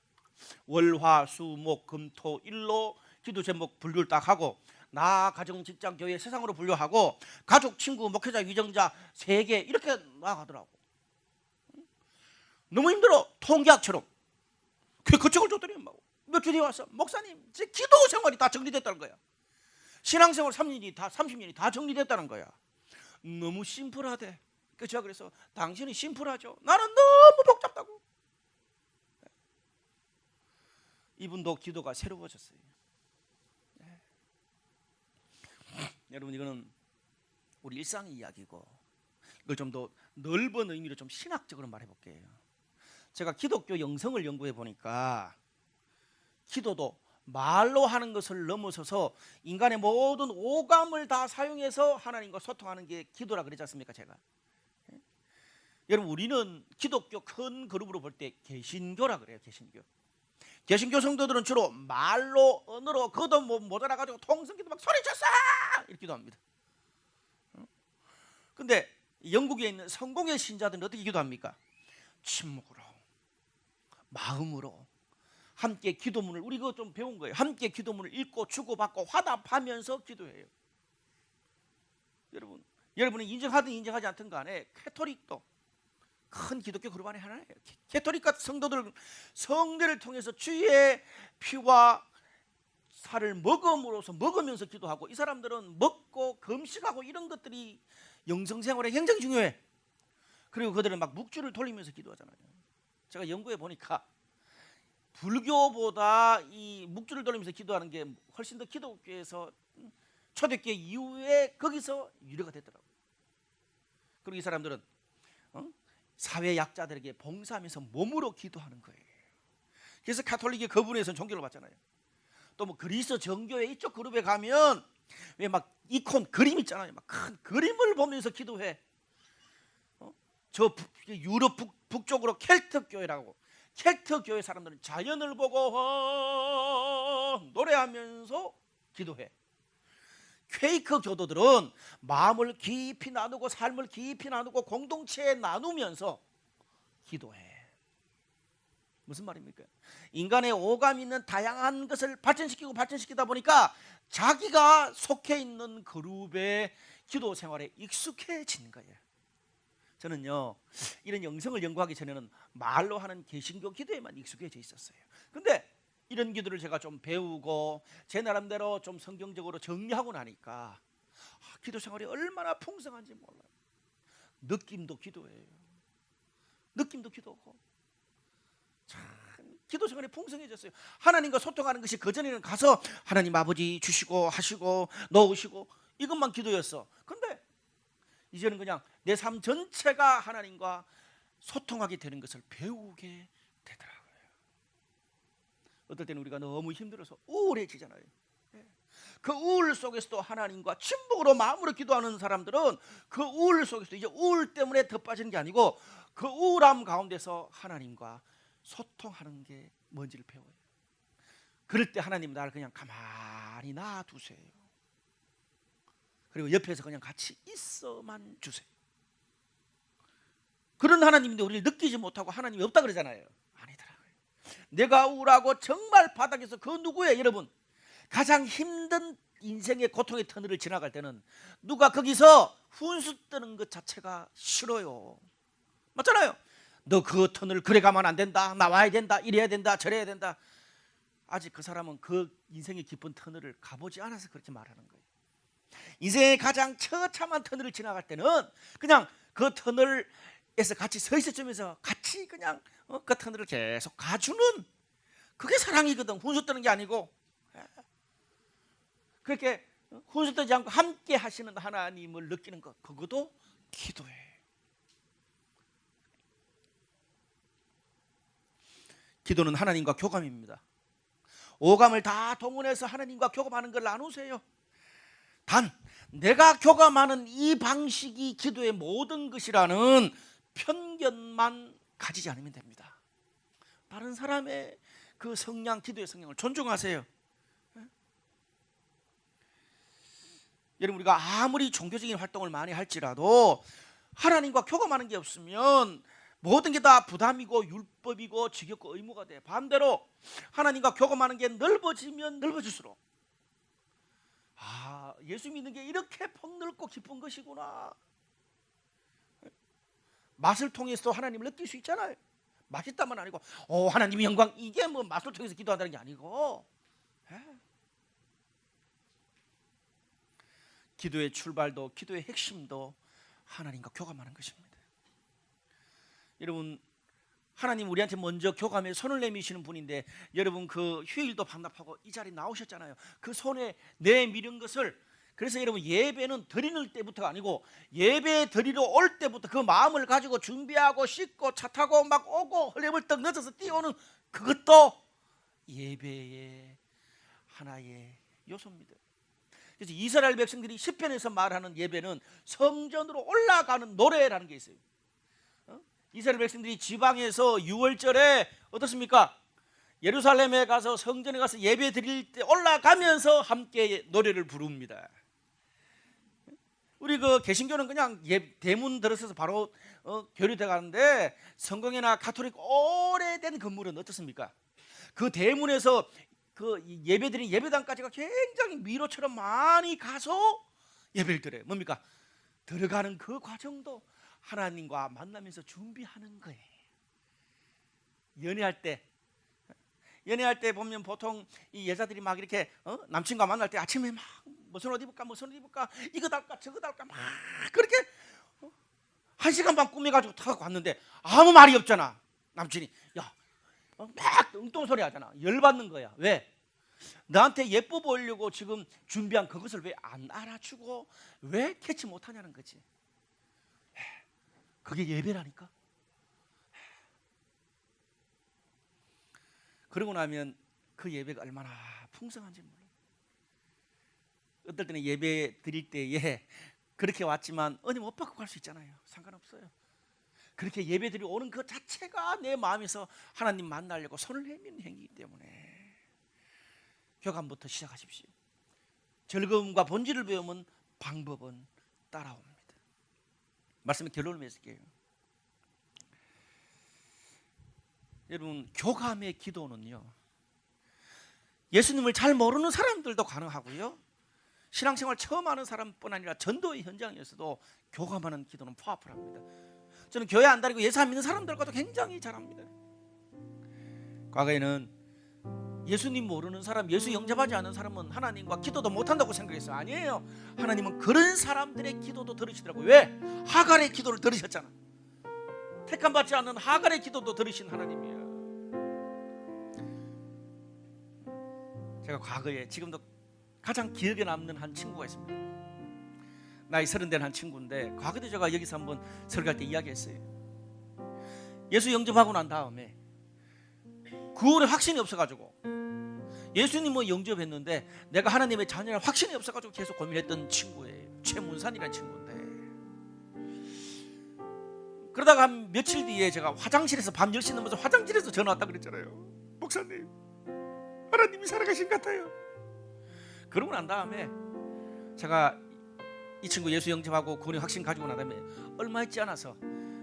월, 화, 수, 목, 금, 토, 일로 기도 제목 분류를 딱 하고 나, 가정, 직장, 교회, 세상으로 분류하고 가족, 친구, 목회자, 위정자 3개 이렇게 나가더라고. 너무 힘들어. 통계학처럼. 그 책을 줬더니 몇 주 뒤에 왔어. 목사님 제 기도 생활이 다 정리됐다는 거야. 신앙생활 30년이 다 정리됐다는 거야. 너무 심플하대. 그래서 제가 그래서 당신이 심플하죠. 나는 너무 복잡하다고. 이분도 기도가 새로워졌어요. 여러분 이거는 우리 일상의 이야기고 이걸 좀 더 넓은 의미로 좀 신학적으로 말해볼게요. 제가 기독교 영성을 연구해 보니까 기도도 말로 하는 것을 넘어서서 인간의 모든 오감을 다 사용해서 하나님과 소통하는 게 기도라 그러지 않습니까? 제가 여러분 우리는 기독교 큰 그룹으로 볼 때 개신교라 그래요. 개신교 성도들은 주로 말로 언어로 그것도 뭐 모자라가지고 통성기도 막 소리쳤어 이렇게 기도합니다. 근데 영국에 있는 성공의 신자들은 어떻게 기도합니까? 침묵으로 마음으로 함께 기도문을 우리 그거 좀 배운 거예요. 함께 기도문을 읽고 주고받고 화답하면서 기도해요. 여러분이 인정하든 인정하지 않든 간에 캐토릭도 큰 기독교 그룹 안에 하나예요. 캐토릭과 성도들 성례를 통해서 주의 피와 살을 먹으면서 기도하고, 이 사람들은 먹고 금식하고 이런 것들이 영성생활에 굉장히 중요해. 그리고 그들은 막 묵주를 돌리면서 기도하잖아요. 제가 연구해 보니까 불교보다 이 묵주를 돌리면서 기도하는 게 훨씬 더 기독교에서, 초대교회 이후에 거기서 유래가 됐더라고요. 그리고 이 사람들은 사회 약자들에게 봉사하면서 몸으로 기도하는 거예요. 그래서 가톨릭의 거분에서는 종교를 받잖아요. 또 뭐 그리스 정교회 이쪽 그룹에 가면 왜 막 이콘 그림 있잖아요. 막 큰 그림을 보면서 기도해. 저 유럽 북쪽으로 켈트 교회라고, 켈트 교회 사람들은 자연을 보고 노래하면서 기도해. 퀘이크 교도들은 마음을 깊이 나누고 삶을 깊이 나누고 공동체에 나누면서 기도해. 무슨 말입니까? 인간의 오감 있는 다양한 것을 발전시키다 보니까 자기가 속해 있는 그룹의 기도 생활에 익숙해진 거예요. 저는요, 이런 영성을 연구하기 전에는 말로 하는 개신교 기도에만 익숙해져 있었어요. 근데 이런 기도를 제가 좀 배우고 제 나름대로 좀 성경적으로 정리하고 나니까 기도 생활이 얼마나 풍성한지 몰라요. 느낌도 기도예요. 느낌도 기도고. 참 기도 생활이 풍성해졌어요. 하나님과 소통하는 것이 그전에는 가서 하나님 아버지 주시고 하시고 넣으시고 이것만 기도였어. 근데 이제는 그냥 내 삶 전체가 하나님과 소통하게 되는 것을 배우게 되더라고요. 어떨 때는 우리가 너무 힘들어서 우울해지잖아요. 그 우울 속에서도 하나님과 침묵으로 마음으로 기도하는 사람들은 그 우울 속에서도 이제 우울 때문에 더 빠지는 게 아니고 그 우울함 가운데서 하나님과 소통하는 게 뭔지를 배워요. 그럴 때 하나님 나를 그냥 가만히 놔두세요. 그리고 옆에서 그냥 같이 있어만 주세요. 그런 하나님인데 우리를 느끼지 못하고 하나님이 없다 그러잖아요. 아니더라고요. 내가 우울하고 정말 바닥에서 그 누구예요? 여러분, 가장 힘든 인생의 고통의 터널을 지나갈 때는 누가 거기서 훈수 뜨는 것 자체가 싫어요. 맞잖아요. 너 그 터널 그래 가면 안 된다, 나와야 된다, 이래야 된다, 저래야 된다. 아직 그 사람은 그 인생의 깊은 터널을 가보지 않아서 그렇게 말하는 거예요. 인생의 가장 처참한 터널을 지나갈 때는 그냥 그 터널에서 같이 서 있어주면서 같이 그냥 그 터널을 계속 가주는, 그게 사랑이거든. 훈수 뜨는 게 아니고. 그렇게 훈수 뜨지 않고 함께 하시는 하나님을 느끼는 것, 그것도 기도예요. 기도는 하나님과 교감입니다. 오감을 다 동원해서 하나님과 교감하는 걸 나누세요. 단 내가 교감하는 이 방식이 기도의 모든 것이라는 편견만 가지지 않으면 됩니다. 다른 사람의 그 성향, 기도의 성향을 존중하세요. 여러분, 우리가 아무리 종교적인 활동을 많이 할지라도 하나님과 교감하는 게 없으면 모든 게 다 부담이고 율법이고 지겹고 의무가 돼. 반대로 하나님과 교감하는 게 넓어지면 넓어질수록 예수 믿는 게 이렇게 폭넓고 깊은 것이구나. 맛을 통해서 하나님을 느낄 수 있잖아요. 맛있다만 아니고 하나님의 영광, 이게 뭐 맛을 통해서 기도한다는 게 아니고, 기도의 출발도 기도의 핵심도 하나님과 교감하는 것입니다. 여러분, 하나님 우리한테 먼저 교감에 손을 내미시는 분인데, 여러분 그 휴일도 반납하고 이 자리에 나오셨잖아요. 그 손에 내미는 것을, 그래서 여러분 예배는 드리는 때부터가 아니고 예배 드리러 올 때부터 그 마음을 가지고 준비하고 씻고 차 타고 막 오고 헐레벌떡 늦어서 뛰어오는 그것도 예배의 하나의 요소입니다. 그래서 이스라엘 백성들이 시편에서 말하는 예배는 성전으로 올라가는 노래라는 게 있어요. 이스라엘 백성들이 지방에서 유월절에 어떻습니까? 예루살렘에 가서 성전에 가서 예배 드릴 때 올라가면서 함께 노래를 부릅니다. 우리 그 개신교는 그냥 대문 들어서서 바로 교류돼 가는데, 성공회나 가톨릭 오래된 건물은 어떻습니까? 그 대문에서 그 예배 드린 예배당까지가 굉장히 미로처럼 많이 가서 예배를 드려요. 뭡니까? 들어가는 그 과정도 하나님과 만나면서 준비하는 거예요. 연애할 때 보면 보통 이 여자들이 막 이렇게 남친과 만날 때 아침에 막 무슨 옷 입을까 이거 달까 저거 달까 막 그렇게 1시간 반 꾸며가지고 타고 왔는데 아무 말이 없잖아. 남친이 막 엉뚱소리 하잖아. 열받는 거야. 왜? 나한테 예뻐 보이려고 지금 준비한 그것을 왜 안 알아주고 왜 캐치 못하냐는 거지. 그게 예배라니까. 그러고 나면 그 예배가 얼마나 풍성한지 몰라요. 어떨 때는 예배 드릴 때에 그렇게 왔지만 은혜 못 받고 갈 수 있잖아요. 상관없어요. 그렇게 예배 드리고 오는 그 자체가 내 마음에서 하나님 만나려고 손을 내미는 행위이기 때문에 교감부터 시작하십시오. 즐거움과 본질을 배우면 방법은 따라옵니다. 말씀의 결론을 맺을게요. 여러분, 교감의 기도는요, 예수님을 잘 모르는 사람들도 가능하고요, 신앙생활 처음 하는 사람뿐 아니라 전도의 현장에서도 교감하는 기도는 파워풀합니다. 저는 교회 안 다니고 예수 안 믿는 사람들과도 굉장히 잘합니다. 과거에는 예수님 모르는 사람, 예수 영접하지 않은 사람은 하나님과 기도도 못한다고 생각했어요. 아니에요. 하나님은 그런 사람들의 기도도 들으시더라고요. 왜? 하갈의 기도를 들으셨잖아. 택함받지 않는 하갈의 기도도 들으신 하나님이에요. 제가 과거에, 지금도 가장 기억에 남는 한 친구가 있습니다. 나이 30 된 한 친구인데, 과거에 제가 여기서 한번 설교할 때 이야기했어요. 예수 영접하고 난 다음에 9월에 확신이 없어가지고, 예수님은 영접했는데 내가 하나님의 자녀라 확신이 없어가지고 계속 고민했던 친구예요. 최문산이라는 친구인데, 그러다가 한 며칠 뒤에 제가 화장실에서 밤 10시 넘어서 화장실에서 전화 왔다 그랬잖아요. 목사님, 하나님이 살아가신 것 같아요. 그러고 난 다음에 제가 이 친구 예수 영접하고 구원의 확신 가지고 난 다음에 얼마 있지 않아서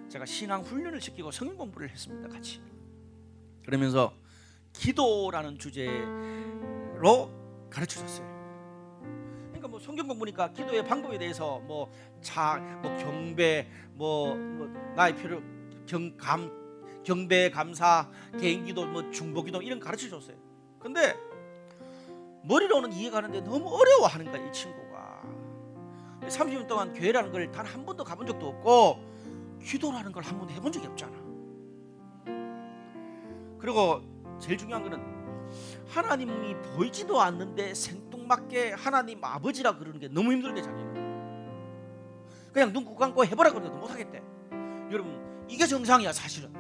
제가 신앙 훈련을 시키고 성경 공부를 했습니다. 같이. 그러면서 기도라는 주제로 가르쳐줬어요. 그러니까 뭐 성경 공부니까 기도의 방법에 대해서 경배, 나의 필요 경배, 감사, 개인기도, 중보기도 이런 가르쳐줬어요. 근데 머리로는 이해가는데 너무 어려워하는 거야, 이 친구가. 30년 동안 교회라는 걸 단 한 번도 가본 적도 없고 기도라는 걸 한 번도 해본 적이 없잖아. 그리고 제일 중요한 거는 하나님이 보이지도 않는데 생뚱맞게 하나님 아버지라 그러는 게 너무 힘들대. 자기는 그냥 눈 감고 해보라 그래도 못하겠대. 여러분, 이게 정상이야. 사실은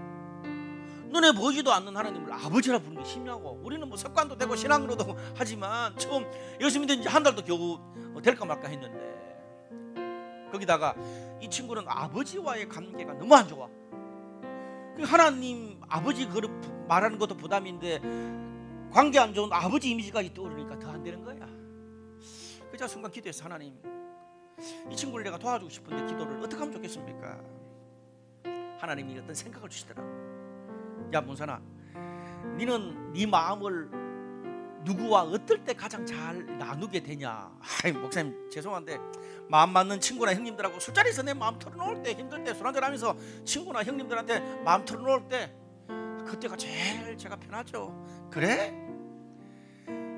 눈에 보이지도 않는 하나님을 아버지라 부르는 게 쉽냐고. 우리는 뭐 습관도 되고 신앙으로도 하지만 처음 예수 믿은 지 한 달도 겨우 될까 말까 했는데, 거기다가 이 친구는 아버지와의 관계가 너무 안 좋아. 하나님 아버지 그릇 말하는 것도 부담인데 관계 안 좋은 아버지 이미지까지 떠오르니까 더 안 되는 거야. 그래서 순간 기도해서, 하나님, 이 친구를 내가 도와주고 싶은데 기도를 어떻게 하면 좋겠습니까? 하나님이 어떤 생각을 주시더라고. 야 문산아, 너는 네 마음을 누구와 어떨 때 가장 잘 나누게 되냐? 목사님 죄송한데 마음 맞는 친구나 형님들하고 술자리에서 내 마음 털어놓을 때, 힘들 때 술 한잔 하면서 친구나 형님들한테 마음 털어놓을 때 그때가 제일 제가 편하죠. 그래?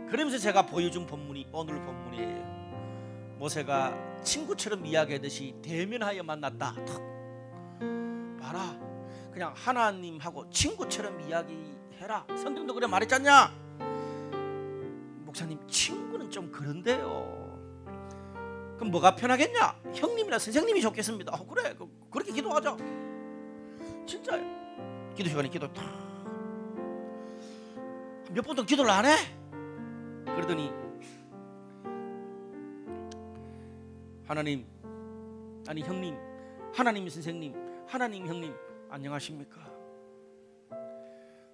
그러면서 제가 보여준 본문이 오늘 본문이에요. 모세가 친구처럼 이야기하듯이 대면하여 만났다. 봐라, 그냥 하나님하고 친구처럼 이야기해라. 성경도 그래 말했잖냐? 목사님, 친구는 좀 그런데요. 그럼 뭐가 편하겠냐? 형님이나 선생님이 좋겠습니다. 그래, 그렇게 기도하자. 진짜요. 기도 시간에 기도 몇 번 동안 기도를 안 해? 그러더니 하나님, 아니 형님, 하나님 선생님, 하나님 형님, 안녕하십니까?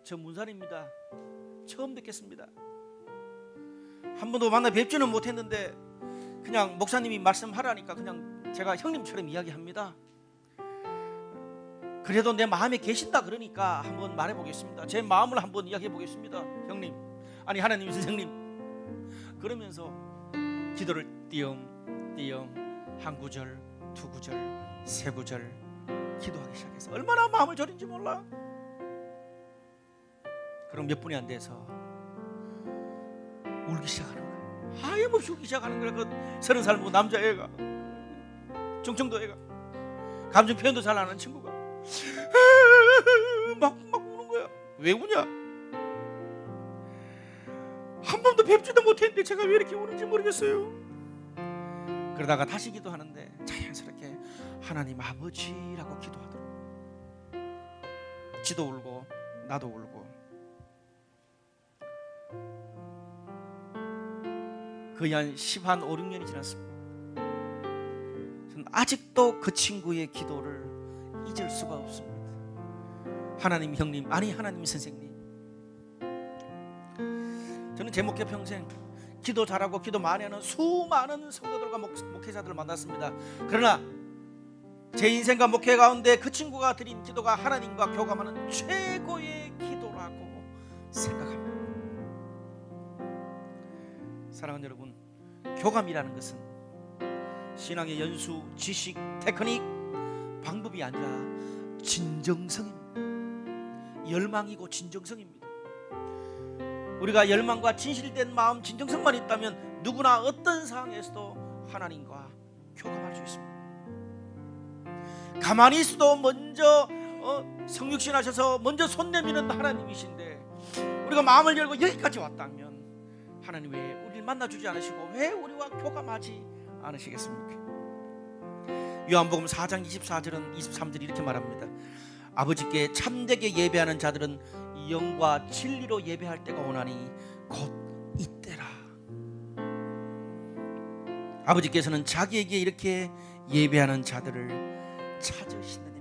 저 문산입니다. 처음 뵙겠습니다. 한 번도 만나 뵙지는 못했는데 그냥 목사님이 말씀하라니까 그냥 제가 형님처럼 이야기합니다. 그래도 내 마음에 계신다 그러니까 한번 말해보겠습니다. 제 마음을 한번 이야기해보겠습니다. 형님, 아니 하나님 선생님. 그러면서 기도를 띄엄띄엄 한 구절, 두 구절, 세 구절 기도하기 시작해서 얼마나 마음을 졸인지 몰라. 그럼 몇 분이 안 돼서 울기 시작하는 거야. 하염없이 울기 시작하는 거야. 그 30살 먹은 남자애가, 중청도 애가, 감정 표현도 잘 안 하는 친구가 막 우는 거야. 왜 우냐? 한 번도 뵙지도 못했는데 제가 왜 이렇게 우는지 모르겠어요. 그러다가 다시 기도하는데 자연스럽게 하나님 아버지라고 기도하더라고. 지도 울고 나도 울고. 거의 한 5, 6년이 지났습니다. 저는 아직도 그 친구의 기도를 잊을 수가 없습니다. 하나님 형님, 아니 하나님 선생님, 저는 제 목회 평생 기도 잘하고 기도 많이 하는 수많은 성도들과 목회자들을 만났습니다. 그러나 제 인생과 목회 가운데 그 친구가 드린 기도가 하나님과 교감하는 최고의 기도라고 생각합니다. 사랑하는 여러분, 교감이라는 것은 신앙의 연수, 지식, 테크닉, 방법이 아니라 진정성입니다. 열망이고 진정성입니다. 우리가 열망과 진실된 마음, 진정성만 있다면 누구나 어떤 상황에서도 하나님과 교감할 수 있습니다. 가만히 있어도 먼저 성육신 하셔서 먼저 손 내미는 하나님이신데 우리가 마음을 열고 여기까지 왔다면 하나님 왜 우리를 만나주지 않으시고 왜 우리와 교감하지 않으시겠습니까? 요한복음 4장 24절은 23절이 이렇게 말합니다. 아버지께 참되게 예배하는 자들은 영과 진리로 예배할 때가 오나니 곧 이때라. 아버지께서는 자기에게 이렇게 예배하는 자들을 찾으시는